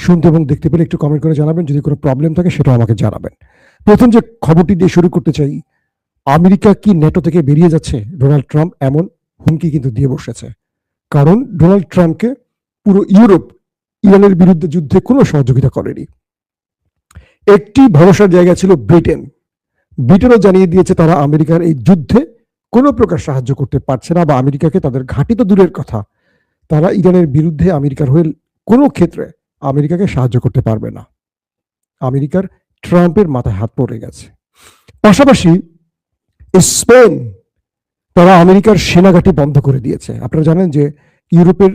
শুনতে এবং দেখতে পেলে একটু কমেন্ট করে জানাবেন। যদি কোনো প্রবলেম থাকে সেটাও আমাকে জানাবেন। প্রথম যে খবরটি দিয়ে শুরু করতে চাই, আমেরিকা কি ন্যাটো থেকে বেরিয়ে যাচ্ছে? ডোনাল্ড ট্রাম্প এমন হুমকি কিন্তু দিয়ে বসেছে। কারণ ডোনাল্ড ট্রাম্পকে পুরো ইউরোপ ইরানের বিরুদ্ধে যুদ্ধে কোনো সহযোগিতা করেনি। একটি ভরসার জায়গা ছিল ব্রিটেন। ব্রিটেনও জানিয়ে দিয়েছে তারা আমেরিকার এই যুদ্ধে কোনো প্রকার সাহায্য করতে পারছে না, বা আমেরিকাকে তাদের ঘাঁটি তো দূরের কথা, তারা ইরানের বিরুদ্ধে আমেরিকার হয়ে কোনো ক্ষেত্রে আমেরিকাকে সাহায্য করতে পারবে না। আমেরিকার ট্রাম্পের মাথায় হাত পড়ে গেছে। পাশাপাশি স্পেন, তারা আমেরিকার সেনাঘাঁটি বন্ধ করে দিয়েছে। আপনারা জানেন যে ইউরোপের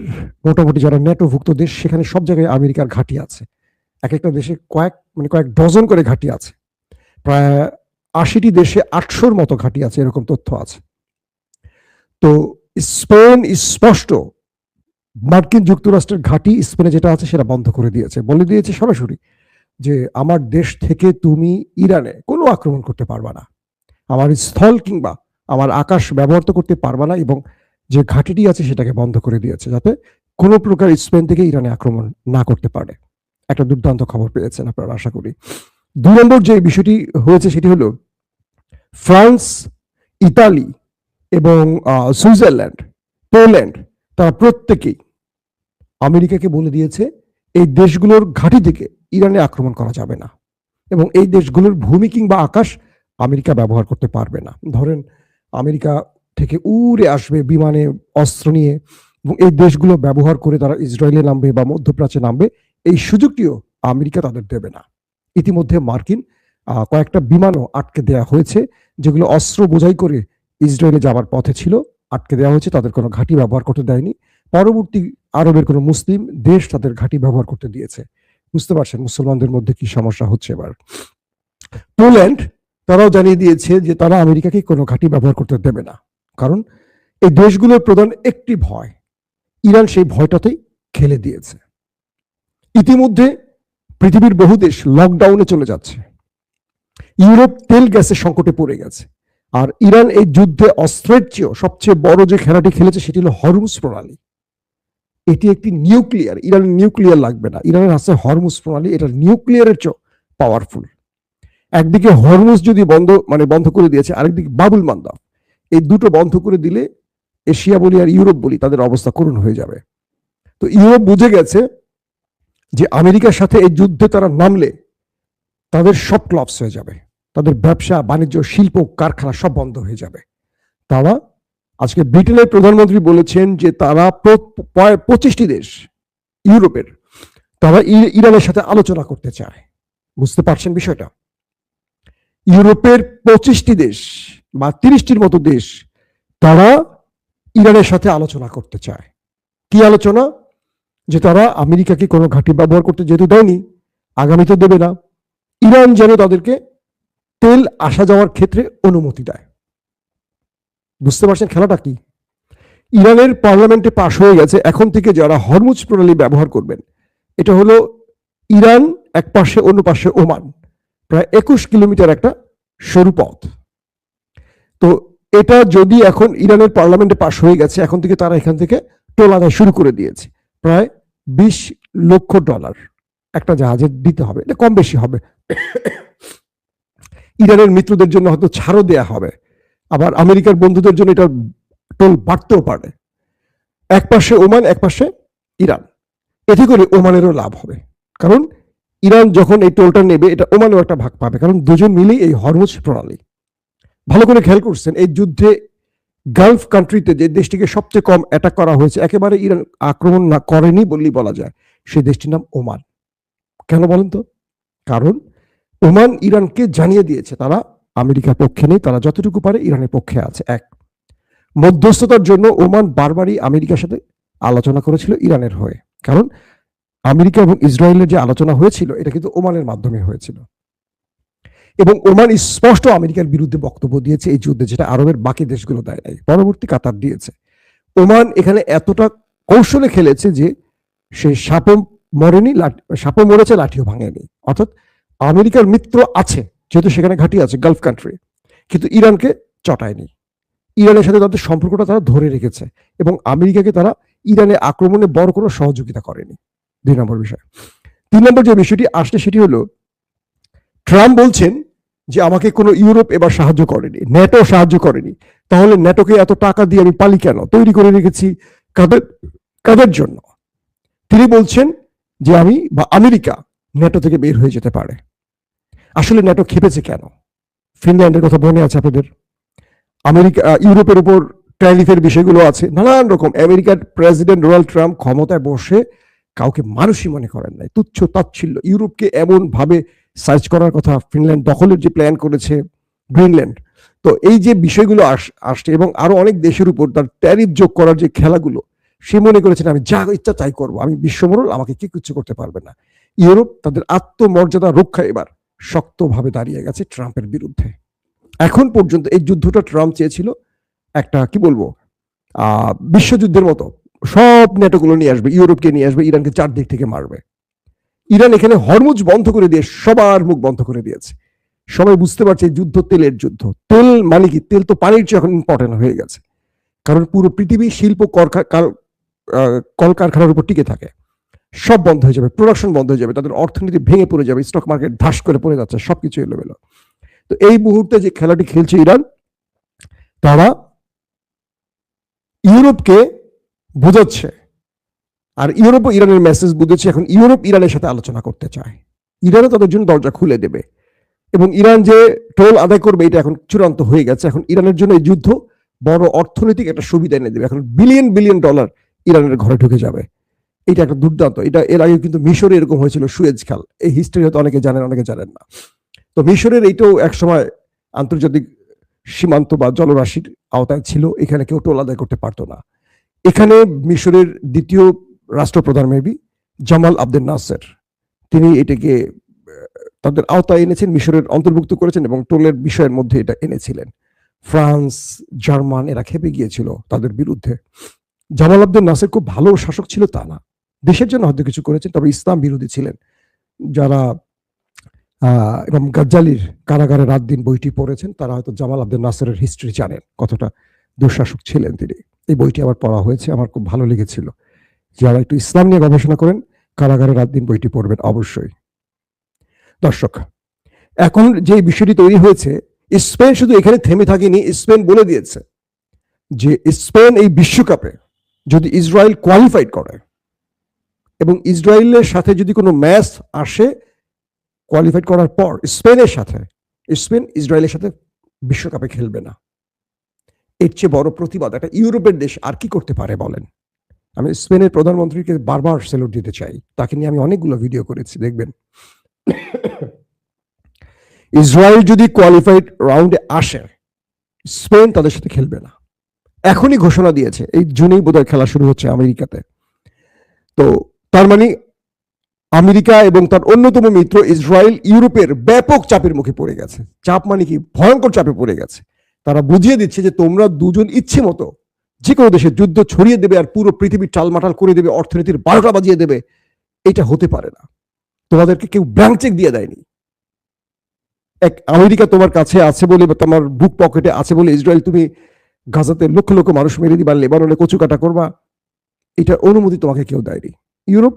মোটামুটি যারা ন্যাটোভুক্ত দেশ, সেখানে সব জায়গায় আমেরিকার ঘাঁটি আছে। এক একটা দেশে কয়েক ডজন করে ঘাঁটি আছে। প্রায় 80টি দেশে 800-র মতো ঘাঁটি আছে, এরকম তথ্য আছে। তো স্পেন স্পষ্ট মার্কিন যুক্তরাষ্ট্রের ঘাঁটি স্পেনে যেটা আছে সেটা বন্ধ করে দিয়েছে, বলে দিয়েছে সরাসরি যে আমার দেশ থেকে তুমি ইরানে কোনো আক্রমণ করতে পারবা না, আমার স্থল কিংবা আমার আকাশ ব্যবহার তো করতে পারবা না, এবং যে ঘাঁটিটি আছে সেটাকে বন্ধ করে দিয়েছে যাতে কোনো প্রকার স্পেন থেকে ইরানে আক্রমণ না করতে পারে। একটা দুর্দান্ত খবর পেয়েছেন আপনারা আশা করি। 2 নম্বর যে বিষয়টি হয়েছে সেটি হলো ফ্রান্স, ইতালি এবং সুইজারল্যান্ড, পোল্যান্ড, তারা প্রত্যেকেই আমেরিকাকে বলে দিয়েছে এই দেশগুলোর ঘাঁটি থেকে ইরানে আক্রমণ করা যাবে না, এবং এই দেশগুলোর ভূমি কিংবা আকাশ আমেরিকা ব্যবহার করতে পারবে না। ধরেন আমেরিকা থেকে উড়ে আসবে বিমানে অস্ত্র নিয়ে, এবং এই দেশগুলো ব্যবহার করে তারা ইসরায়েলে নামবে বা মধ্যপ্রাচ্যে নামবে, এই সুযোগটিও আমেরিকা তাদের দেবে না। ইতিমধ্যে মার্কিন কয়েকটা বিমানও আটকে দেওয়া হয়েছে, যেগুলো অস্ত্র বোঝাই করে ইসরায়েলে যাওয়ার পথে ছিল, আটকে দেওয়া হয়েছে, তাদের কোনো ঘাঁটি ব্যবহার করতে দেয়নি। পরবর্তী আরবের কোনো মুসলিম দেশ তাদের ঘাঁটি ব্যবহার করতে দিয়েছে। বুঝতে পারছেন মুসলমানদের মধ্যে কি সমস্যা হচ্ছে এবার। পোল্যান্ড, তারাও জানিয়ে দিয়েছে যে তারা আমেরিকাকে কোনো ঘাঁটি ব্যবহার করতে দেবে না, কারণ এই দেশগুলোর প্রধান একটি ভয়, ইরান সেই ভয়টাতেই খেলে দিয়েছে। ইতিমধ্যে পৃথিবীর বহু দেশ লকডাউনে চলে যাচ্ছে, ইউরোপ তেল গ্যাসের সংকটে পড়ে গেছে, আর ইরান এই যুদ্ধে অস্ত্রের চেয়েও সবচেয়ে বড় যে খেলাটি খেলেছে সেটি হলো হরমুজ প্রণালী। এটি একটি নিউক্লিয়ার, ইরানের নিউক্লিয়ার লাগবে না, ইরানের আছে হরমুজ প্রণালী, এটা নিউক্লিয়ারের চেয়েও পাওয়ারফুল। একদিকে হরমুজ যদি বন্ধ করে দিয়েছে, আরেকদিকে বাবুল মান্দাব, এই দুটো বন্ধ করে দিলে এশিয়া বলি আর ইউরোপ বলি তাদের অবস্থা করুণ হয়ে যাবে। তো ইউরোপ বুঝে গেছে যে আমেরিকার সাথে এই যুদ্ধে তারা নামলে তাদের সব ক্লাবস হয়ে যাবে, তাদের ব্যবসা বাণিজ্য শিল্প কারখানা সব বন্ধ হয়ে যাবে। তারা আজকে ব্রিটেনের প্রধানমন্ত্রী বলেছেন যে তারা 25টি দেশ ইউরোপের, তারা ইরানের সাথে আলোচনা করতে চায়। বুঝতে পারছেন বিষয়টা? ইউরোপের 25টি দেশ বা 30টির মতো দেশ তারা ইরানের সাথে আলোচনা করতে চায়। কি আলোচনা? যে তারা আমেরিকাকে কোনো ঘাঁটি ব্যবহার করতে যেহেতু দেয়নি, আগামীতে দেবে না, ইরান যেন তাদেরকে তেল আসা যাওয়ার ক্ষেত্রে অনুমতি দেয়। বুঝতে পারছেন খেলাটা কি? ইরানের পার্লামেন্টে পাশ হয়ে গেছে এখন থেকে যারা হরমুজ প্রণালী ব্যবহার করবেন, এটা হলো ইরান এক পাশে অন্য পাশে ওমান, প্রায় 21 কিলোমিটার একটা সরু পথ। তো এটা যদি এখন ইরানের পার্লামেন্টে পাশ হয়ে গেছে, এখন থেকে তারা এখান থেকে টোল আদায় শুরু করে দিয়েছে। প্রায় $20 লক্ষ একটা জাহাজে দিতে হবে, এটা কম বেশি হবে। ইরানের মিত্রদের জন্য হয়তো ছাড়ও দেয়া হবে, আবার আমেরিকার বন্ধুদের জন্য এটা টোল বাড়তেও পারে। এক পাশে ওমান, এক পাশে ইরান, এতে করে ওমানেরও লাভ হবে, কারণ ইরান যখন এই টোলটা নেবে এটা ওমানও একটা ভাগ পাবে, কারণ দুজন মিলেই এই হরমুজ প্রণালী। ভালো করে খেয়াল করছেন, এই যুদ্ধে গালফ কান্ট্রিতে যে দেশটিকে সবচেয়ে কম অ্যাটাক করা হয়েছে, একেবারে ইরান আক্রমণ না করেনি বললেই বলা যায়, সেই দেশটির নাম ওমান। কেন বলেন তো? কারণ ওমান ইরানকে জানিয়ে দিয়েছে তারা আমেরিকার পক্ষে নেই, তারা যতটুকু পারে ইরানের পক্ষে আছে। এক, মধ্যস্থতার জন্য ওমান বারবারই আমেরিকার সাথে আলোচনা করেছিল ইরানের হয়ে, কারণ আমেরিকা এবং ইসরায়েলের যে আলোচনা হয়েছিল এটা কিন্তু ওমানের মাধ্যমে হয়েছিল, এবং ওমান স্পষ্ট আমেরিকার বিরুদ্ধে বক্তব্য দিয়েছে এই যুদ্ধে, যেটা আরবের বাকি দেশগুলো দেয় নাই। পরবর্তী কাতার দিয়েছে। ওমান এখানে এতটা কৌশলে খেলেছে যে সে সাপও মরেছে, লাঠিও ভাঙেনি। অর্থাৎ আমেরিকার মিত্র আছে, যেহেতু সেখানে ঘাঁটি আছে গালফ কান্ট্রি, কিন্তু ইরানকে চটায়নি। ইরানের সাথে তাদের সম্পর্কটা তারা ধরে রেখেছে, এবং আমেরিকাকে তারা ইরানে আক্রমণে বড় কোনো সহযোগিতা করেনি। 2 নম্বর বিষয়। 3 নম্বর যে বিষয়টি আসছে সেটি হলো, ট্রাম্প বলছেন যে আমাকে কোনো ইউরোপ এবার সাহায্য করেনি, ন্যাটো সাহায্য করেনি, তাহলে ন্যাটোকে এত টাকা দিয়ে আমি পালি কেন, তৈরি করে রেখেছি কাদের কাদের জন্য? তিনি বলছেন যে আমি বা আমেরিকা ন্যাটো থেকে বের হয়ে যেতে পারে। আসলে ন্যাটো খেপেছে কেন? ফিনল্যান্ডের কথা মনে আছে আপনাদের? আমেরিকা ইউরোপের উপর ট্যারিফের বিষয়গুলো আছে, নানান রকম। আমেরিকার প্রেসিডেন্ট ডোনাল্ড ট্রাম্প ক্ষমতায় বসে কাউকে মানুষই মনে করেন নাই, তুচ্ছ তাচ্ছিল্য। ইউরোপকে এমন ভাবে সার্চ করার কথা, ফিনল্যান্ড দখলের যে প্ল্যান করেছে, গ্রিনল্যান্ড। তো এই যে বিষয়গুলো আসছে এবং আরো অনেক দেশের উপর তার ট্যারিফ যোগ করার যে খেলাগুলো, সে মনে করেছেন আমি যা ইচ্ছা তাই করবো, আমি বিশ্বমোড়ল, আমাকে কি কিছু করতে পারবে না। ইউরোপ তাদের আত্মমর্যাদা রক্ষা এবার শক্তভাবে দাঁড়িয়ে গেছে ট্রাম্পের বিরুদ্ধে। এখন পর্যন্ত এই যুদ্ধটা ট্রাম্প চেয়েছিল একটা কি বলবো বিশ্বযুদ্ধের মতো, সব নেটোগুলো নিয়ে আসবে, ইউরোপকে নিয়ে আসবে, ইরানকে চারদিক থেকে মারবে। ইরান এখানে হরমুজ বন্ধ করে দিয়ে সবার মুখ বন্ধ করে দিয়েছে। সবাই বুঝতে পারছে যুদ্ধ তেলের যুদ্ধ। তেল মানে কি? তেল তো পানির চেয়ে এখন ইম্পর্টেন্ট হয়ে গেছে, কারণ পুরো পৃথিবী শিল্প কলকারখানার উপর টিকে থাকে। সব বন্ধ হয়ে যাবে, প্রোডাকশন বন্ধ হয়ে যাবে, তাদের অর্থনীতি ভেঙে পড়ে যাবে, স্টক মার্কেট ধাস করে পড়ে যাচ্ছে, সবকিছু এলোমেলো। তো এই মুহূর্তে যে খেলাটি খেলছে ইরান, তারা ইউরোপকে বোঝাচ্ছে, আর ইউরোপও ইরানের মেসেজ বুঝেছে। এখন ইউরোপ ইরানের সাথে আলোচনা করতে চায়, ইরানও তাদের জন্য দরজা খুলে দেবে, এবং ইরান যে টোল আদায় করবে এটা এখন চূড়ান্ত হয়ে গেছে। এখন ইরানের জন্য এই যুদ্ধ বড় অর্থনৈতিক একটা সুবিধা এনে দেবে। এখন বিলিয়ন বিলিয়ন ডলার ইরানের ঘরে ঢুকে যাবে। এটা একটা দুর্দান্ত। এটা এর আগে কিন্তু মিশরে এরকম হয়েছিল, সুয়েজ খাল। এই হিস্ট্রি হয়তো অনেকে জানেন, অনেকে জানেন না। তো মিশরের এইটাও একসময় আন্তর্জাতিক সীমান্ত বা জলরাশির আওতায় ছিল, এখানে কেউ টোল আদায় করতে পারতো না। এখানে মিশরের দ্বিতীয় রাষ্ট্রপ্রধান মেবি জামাল আবদেল নাসের, তিনি এটাকে তাদের আওতায় এনেছেন, মিশরের অন্তর্ভুক্ত করেছেন এবং টোলের বিষয়ের মধ্যে এটা এনেছিলেন। ফ্রান্স, জার্মান এরা খেপে গিয়েছিল তাদের বিরুদ্ধে। জামাল আবদেল নাসের খুব ভালো শাসক ছিল তা না, দেশের জন্য হয়তো কিছু করেছেন, তবে ইসলাম বিরোধী ছিলেন। যারা এবং গাজ্জালির কারাগারে রাত দিন বইটি পড়েছেন তারা হয়তো জামাল আবদেল নাসেরের হিস্ট্রি জানেন, কতটা দুঃশাসক ছিলেন তিনি। এই বইটি আবার পড়া হয়েছে, আমার খুব ভালো লেগেছিল। যারা একটু ইসলাম নিয়ে গবেষণা করেন, কারাগারে রাত দিন বইটি পড়বেন অবশ্যই। দর্শক, এখন যে বিষয়টি তৈরি হয়েছে, স্পেন শুধু এখানে থেমে থাকেনি। স্পেন বলে দিয়েছে যে স্পেন এই বিশ্বকাপে যদি ইসরায়েল কোয়ালিফাইড করে এবং ইসরায়েলের সাথে যদি কোনো ম্যাচ আসে, কোয়ালিফাইড করার পর স্পেনের সাথে, স্পেন ইসরায়েলের সাথে বিশ্বকাপে খেলবে না। এর চেয়ে বড় প্রতিবাদ একটা ইউরোপের দেশ আর কি করতে পারে বলেন? আমি স্পেনের প্রধানমন্ত্রীকে বারবার স্যালুট দিতে চাই, তাকে নিয়ে আমি অনেকগুলো ভিডিও করেছি, দেখবেন। ইসরায়েল যদি কোয়ালিফাইড রাউন্ডে আসে, স্পেন তাদের সাথে খেলবে না। এখনই ঘোষণা দিয়েছে, এই জুনেই বোধহয় খেলা শুরু হচ্ছে আমেরিকাতে। তো তার মানে আমেরিকা এবং তার অন্যতম মিত্র ইসরায়েল ইউরোপের ব্যাপক চাপের মুখে পড়ে গেছে। চাপ মানে কি? ভয়ঙ্কর চাপে পড়ে গেছে। তারা বুঝিয়ে দিচ্ছে যে তোমরা দুজন ইচ্ছে মতো যে কোনো দেশে যুদ্ধ ছড়িয়ে দেবে আর পুরো পৃথিবী টালমাটাল করে দেবে, অর্থনীতির 12টা বাজিয়ে দেবে। এটা হতে পারে না। তোমাদেরকে কেউ ব্ল্যাঙ্ক চেক দিয়ে দেয়নি। এক আমেরিকা তোমার কাছে আছে বলে বা তোমার বুক পকেটে আছে বলে ইসরায়েল তুমি গাজাতে লক্ষ লক্ষ মানুষ মেরে দিবা, লেবাননে কচুকাটা করবা, এটা অনুমতি তোমাকে কেউ দেয়নি। ইউরোপ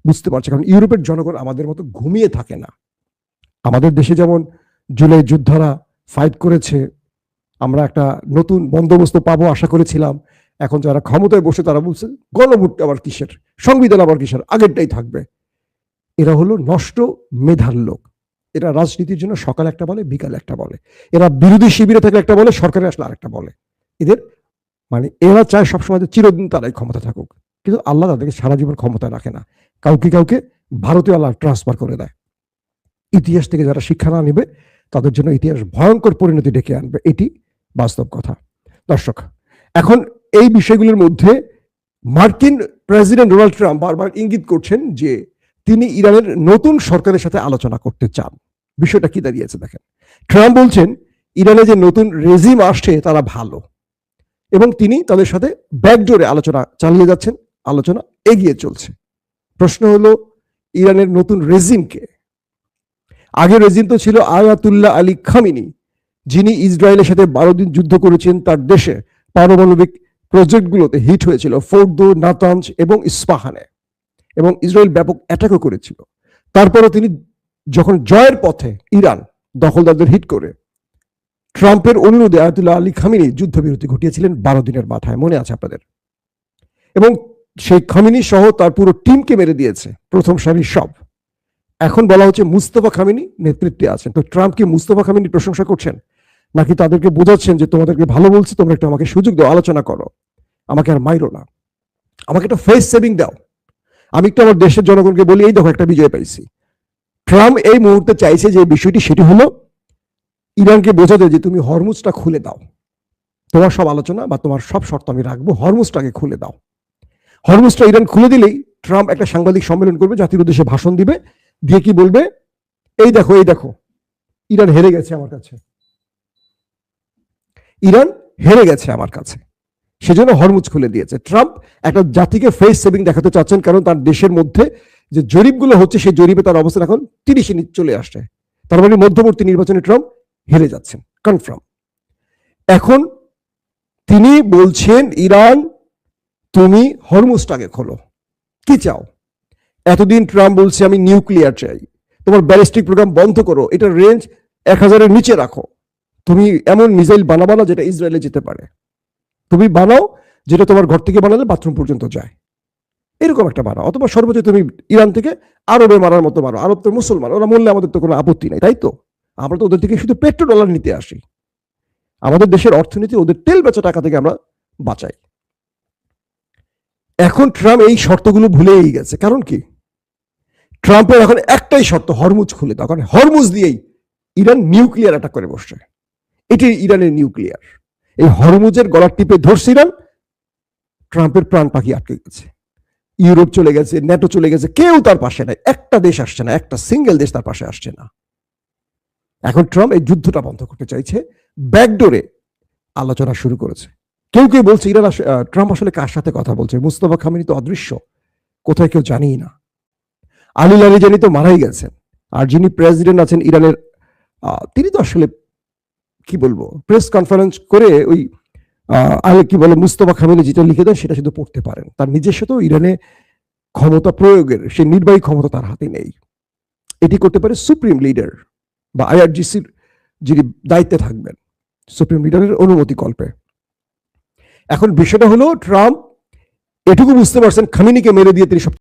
বুঝতে পারছে, কারণ ইউরোপের জনগণ আমাদের মতো ঘুমিয়ে থাকে না। আমাদের দেশে যেমন জুলাই যোদ্ধারা ফাইট করেছে, আমরা একটা নতুন বন্দোবস্ত পাবো আশা করেছিলাম। এখন যারা ক্ষমতায় বসে তারা বলছে গণভোট আবার কিসের, সংবিধান আবার কিসের, আগেরটাই থাকবে। এরা হলো নষ্ট মেধার লোক। এরা রাজনীতির জন্য সকালে একটা বলে, বিকালে একটা বলে। এরা বিরোধী শিবিরে থাকলে একটা বলে, সরকারে আসলে আরেকটা বলে। এদের মানে এরা চায় সবসময় চিরদিন তারাই ক্ষমতা থাকুক, কিন্তু আল্লাহ তাদেরকে সারা জীবন ক্ষমতা রাখে না। কাউকে কাউকে ভারতীয় আল্লাহ ট্রান্সফার করে দেয়। ইতিহাস থেকে যারা শিক্ষা না নেবে তাদের জন্য ইতিহাস ভয়ঙ্কর পরিণতি ডেকে আনবে, এটি বাস্তব কথা। দর্শক, এখন এই বিষয়গুলোর মধ্যে মার্কিন প্রেসিডেন্ট ডোনাল্ড ট্রাম্প বারবার ইঙ্গিত করছেন যে তিনি ইরানের নতুন সরকারের সাথে আলোচনা করতে চান। বিষয়টা কি দাঁড়িয়েছে দেখেন। ট্রাম্প বলছেন ইরানে যে নতুন রেজিম আসছে তারা ভালো, এবং তিনি তাদের সাথে ব্যাকডোরে আলোচনা চালিয়ে যাচ্ছেন, আলোচনা এগিয়ে চলছে। প্রশ্ন হলো ইরানের নতুন রেজিম কে? আগের রেজিম তো ছিল আয়াতুল্লাহ আলী খামিনি, যিনি ইসরায়েলের সাথে 12 দিন যুদ্ধ করেছেন। তার দেশে পারমাণবিক প্রজেক্টগুলোতে হিট হয়েছিল, ফোর্দো, নাতানজ এবং ইস্পাহানে, এবং ইসরায়েল ব্যাপক অ্যাটাকও করেছিল। তারপরে তিনি যখন জয়ের পথে ইরান দখলদারদের হিট করে ট্রাম্পের অনুরোধে আয়াতুল্লাহ আলী খামেনি যুদ্ধবিরতি ঘটিয়েছিলেন 12 দিনের মাথায়, মনে আছে আপনাদের। এবং সেই খামেনি সহ তার পুরো টিমকে মেরে দিয়েছে, প্রথম সারির সব। এখন বলা হচ্ছে মুস্তফা খামেনি নেতৃত্বে আছেন। তো ট্রাম্প কি মুস্তফা খামেনির প্রশংসা করছেন, নাকি তাদেরকে বোঝাচ্ছেন যে তোমাদেরকে ভালো বলছি, তোমরা একটু আমাকে সুযোগ দাও, আলোচনা করো, আমাকে আর মাইরো না, আমাকে একটা ফেস সেভিং দাও, আমি একটু আমার দেশের জনগণকে বলি এই দেখো একটা বিজয় পাইছি। ট্রাম্প এই মুহূর্তে চাইছে যে বিষয়টি, সেটি হলো ইরানকে বোঝাতে যে তুমি হরমুজটা খুলে দাও, তোমার সব আলোচনা বা তোমার সব শর্ত আমি রাখবো, হরমুজটাকে খুলে দাও। হরমুজটা ইরান খুলে দিলেই ট্রাম্প একটা সাংবাদিক সম্মেলন করবে, জাতির উদ্দেশ্যে ভাষণ দিবে, দিয়ে কি বলবে, এই দেখো এই দেখো ইরান হেরে গেছে আমার কাছে, ইরান হেরে গেছে আমার কাছে, সেজন্য হরমুজ খুলে দিয়েছে। ট্রাম্প একটা জাতিকে ফেস সেভিং দেখাতে চাচ্ছেন, কারণ তার দেশের মধ্যে যে জরিপগুলো হচ্ছে সেই জরিপে তার অবস্থান এখন 30-এ চলে আসছে। তার মানে মধ্যবর্তী নির্বাচনে ট্রাম্প হেরে যাচ্ছেন কনফার্ম। এখন তিনি বলছেন ইরান তুমি হরমুজটাকে খোলো, কি চাও? এতদিন ট্রাম্প বলছে আমি নিউক্লিয়ার চাই, তোমার ব্যালিস্টিক প্রোগ্রাম বন্ধ করো, এটার রেঞ্জ 1000-এর নিচে রাখো, তুমি এমন মিসাইল বানাবা না যেটা ইসরায়েলে যেতে পারে, তুমি বানাও যেটা তোমার ঘর থেকে বানালে বাথরুম পর্যন্ত যায়, এরকম একটা মারা, অথবা সর্বোচ্চ তুমি ইরান থেকে আরবে মারার মতো মারো, আরব তো মুসলমান, ওরা মরলে আমাদের তো কোনো আপত্তি নাই, তাই তো? আমরা তো ওদের থেকে শুধু পেট্রো ডলার নিতে আসি, আমাদের দেশের অর্থনীতি ওদের তেল বেচা টাকা থেকে আমরা বাঁচাই। এখন ট্রাম্প এই শর্তগুলো ভুলেই গেছে, কারণ কি ট্রাম্পের এখন একটাই শর্ত, হরমুজ খুলে দাও, কারণ হরমুজ দিয়েই ইরান নিউক্লিয়ার অ্যাটাক করে বসছে, এটি ইরানের নিউক্লিয়ার। এই হরমুজের গলার টিপে ধরছে ইরান, ট্রাম্পের প্রাণ পাখি আটকে গেছে, ইউরোপ চলে গেছে, ন্যাটো চলে গেছে, কেউ তার পাশে নাই, একটা দেশ আসছে না, একটা সিঙ্গেল দেশ তার পাশে আসছে না। এখন ট্রাম্প এই যুদ্ধটা বন্ধ করতে চাইছে, ব্যাকডোরে আলোচনা শুরু করেছে। কেউ কেউ বলছে ইরান ট্রাম্প আসলে কার সাথে কথা বলছে, মুস্তফা খামেনি তো অদৃশ্য, কোথায় কেউ জানি না, আলী লারিজানি তো মারাই গেছেন, আর যিনি প্রেসিডেন্ট আছেন ইরানের তিনি তো আসলে কি বলবো, প্রেস কনফারেন্স করে ওই কি বলে মুস্তফা খামেনি যেটা লিখে দেন সেটা শুধু পড়তে পারেন, তার নিজস্ব তো ইরানে ক্ষমতা প্রয়োগের সেই নির্বাহী ক্ষমতা তার হাতে নেই। এটি করতে পারে সুপ্রিম লিডার বা আইআরজিসির যিনি দায়িত্বে থাকবেন, সুপ্রিম লিডারের অনুমতি কল্পে। এখন বিষয়টা হলো ট্রাম্প এটুকু বুঝতে পারছেন খামেনিকে মেরে দিয়ে তিনি সব